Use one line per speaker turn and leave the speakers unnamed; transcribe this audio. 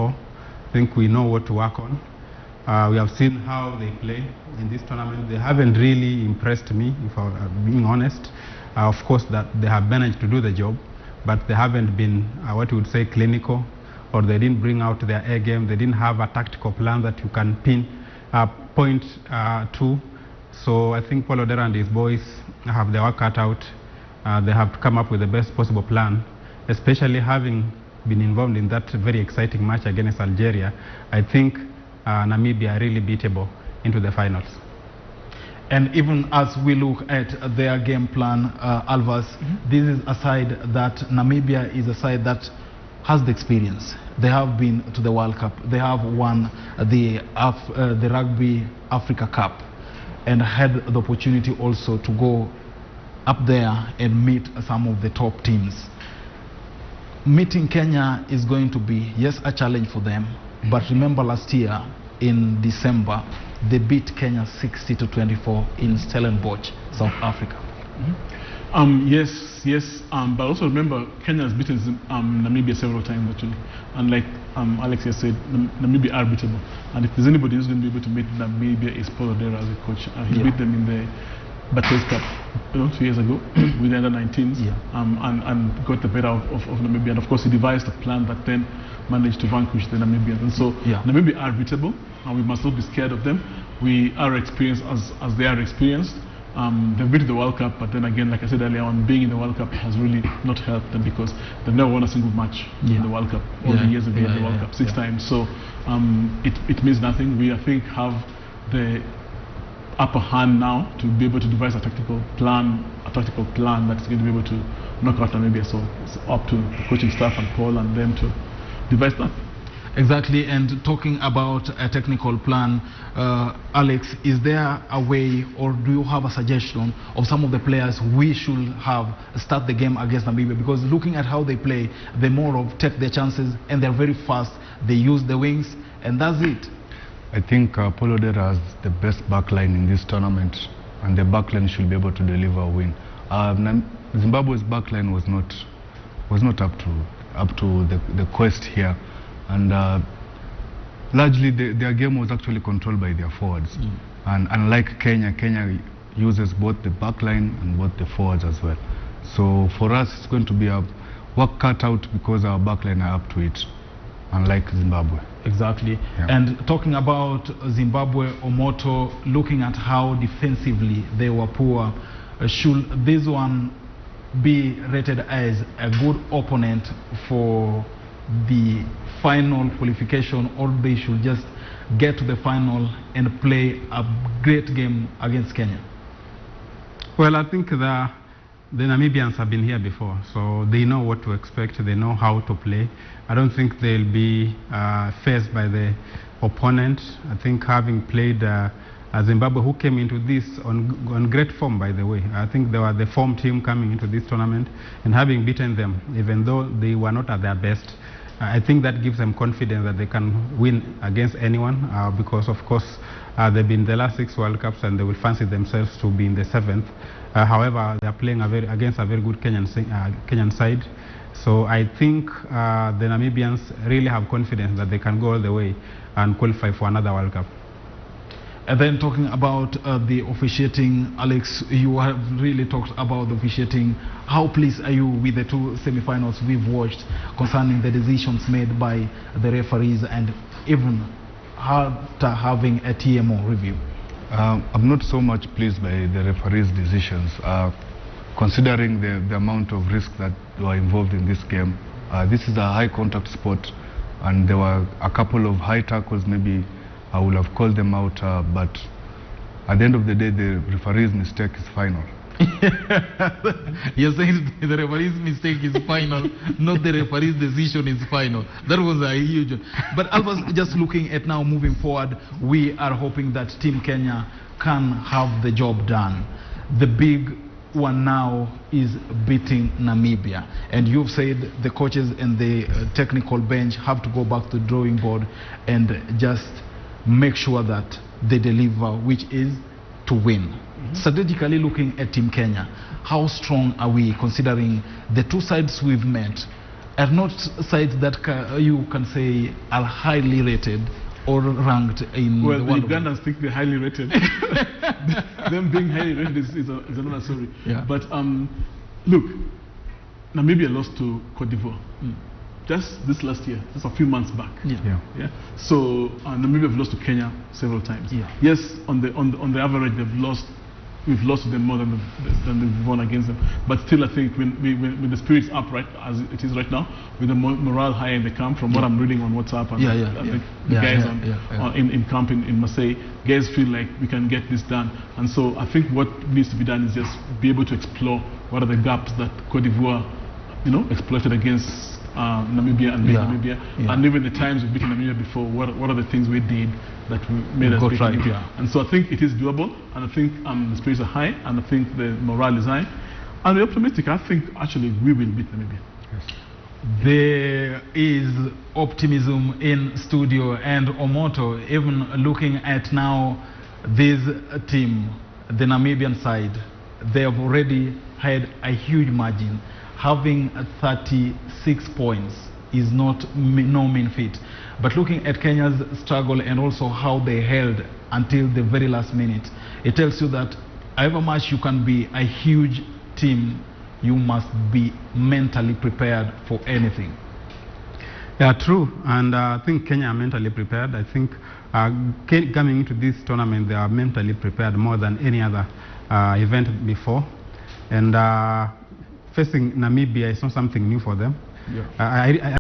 before. I think we know what to work on. We have seen how they play in this tournament. They haven't really impressed me, if I'm being honest. Of course, that they have managed to do the job, but they haven't been what you would say clinical, or they didn't bring out their A game. They didn't have a tactical plan that you can point to. So I think Paul Odera and his boys have their work cut out. They have to come up with the best possible plan, especially having been involved in that very exciting match against Algeria. I think Namibia are really beatable into the finals.
And even as we look at their game plan, Alvas, this is a side that Namibia is a side that has the experience. They have been to the World Cup. They have won the Rugby Africa Cup and had the opportunity also to go up there and meet some of the top teams. Meeting Kenya is going to be, yes, a challenge for them, but remember last year in December, they beat Kenya 60-24 in Stellenbosch, South Africa.
Yes, but also remember Kenya has beaten Namibia several times actually, and like Alex has said, Namibia are beatable, and if there's anybody who's going to be able to beat Namibia, is Paul Odera as a coach. He beat them in the Bates Cup 2 years ago with the under-19s, and got the better of Namibia, and of course he devised a plan that then managed to vanquish the Namibians. And so Namibia are beatable, and we must not be scared of them. We are experienced as they are experienced. They've been to the World Cup, but then again, like I said earlier on, being in the World Cup has really not helped them, because they've never won a single match in the World Cup. All the years they've been in the World Cup, 6 times. So it means nothing. We, I think, have the upper hand now to be able to devise a tactical plan that's going to be able to knock out Namibia. So it's up to the coaching staff and Paul and them to devise that.
Exactly, and talking about a technical plan, Alex, is there a way, or do you have a suggestion of some of the players we should have start the game against Namibia? Because looking at how they play, they more of take their chances, and they're very fast. They use the wings, and that's it.
I think Paul Odera has the best backline in this tournament, and the backline should be able to deliver a win. Zimbabwe's backline was not up to the quest here. And largely their game was actually controlled by their forwards. And unlike Kenya uses both the back line and both the forwards as well. So for us, it's going to be a work cut out, because our back line are up to it, unlike Zimbabwe.
Exactly. And talking about Zimbabwe, Omoto, looking at how defensively they were poor, should this one be rated as a good opponent for the final qualification, or they should just get to the final and play a great game against Kenya?
Well, I think the Namibians have been here before, so they know what to expect, they know how to play. I don't think they'll be faced by the opponent. I think having played Zimbabwe, who came into this on great form, by the way. I think they were the form team coming into this tournament, and having beaten them, even though they were not at their best, I think that gives them confidence that they can win against anyone, because of course they've been in the last 6 World Cups, and they will fancy themselves to be in the 7th. However, they are playing against a very good Kenyan side. So I think the Namibians really have confidence that they can go all the way and qualify for another World Cup.
And then talking about the officiating, Alex, you have really talked about the officiating. How pleased are you with the 2 semi-finals we've watched concerning the decisions made by the referees, and even after having a TMO review?
I'm not so much pleased by the referees' decisions, considering the amount of risk that were involved in this game. This is a high contact sport, and there were a couple of high tackles. Maybe I would have called them out, but at the end of the day, the referee's mistake is final.
You're saying the referee's mistake is final, not the referee's decision is final. That was a huge one. But Albert, just looking at now moving forward, we are hoping that Team Kenya can have the job done. The big one now is beating Namibia, and you've said the coaches and the technical bench have to go back to the drawing board and just make sure that they deliver, which is to win. Strategically looking at Team Kenya, how strong are we, considering the 2 sides we've met are not sides that you can say are highly rated or ranked in
well,
the world.
The Ugandans think they're highly rated. Them being highly rated is another story.
Yeah.
But look, Namibia lost to Cote d'Ivoire just this last year, just a few months back.
Yeah.
So Namibia have lost to Kenya several times.
Yeah.
Yes, on the average, we've lost to them more than we've won against them. But still, I think when the spirit's up, right, as it is right now, with the morale high in the camp, from what I'm reading on WhatsApp, and I think the guys in camp in Marseille, guys feel like we can get this done. And so I think what needs to be done is just be able to explore what are the gaps that Cote d'Ivoire, exploited against Namibia and beat Namibia, and even the times we've beaten Namibia before, what are the things we did that made us beat Namibia? And so I think it is doable, and I think the spirits are high, and I think the morale is high, and we're optimistic. I think actually we will beat Namibia.
Yes. There is optimism in studio, and Omoto, even looking at now this team, the Namibian side, they have already had a huge margin. Having 36 points is no mean feat. But looking at Kenya's struggle and also how they held until the very last minute, it tells you that however much you can be a huge team, you must be mentally prepared for anything.
Yeah, true. And I think Kenya are mentally prepared. I think coming into this tournament, they are mentally prepared more than any other event before. And facing Namibia is not something new for them.
Yeah.